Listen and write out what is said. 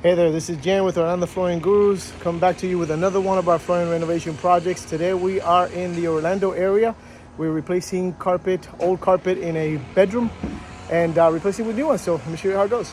Hey there, this is Jan with Orlando Flooring Gurus. Coming back to you with another one of our flooring renovation projects. Today we are in the Orlando area. We're replacing old carpet in a bedroom, and replacing with new ones. So let me show you how it goes.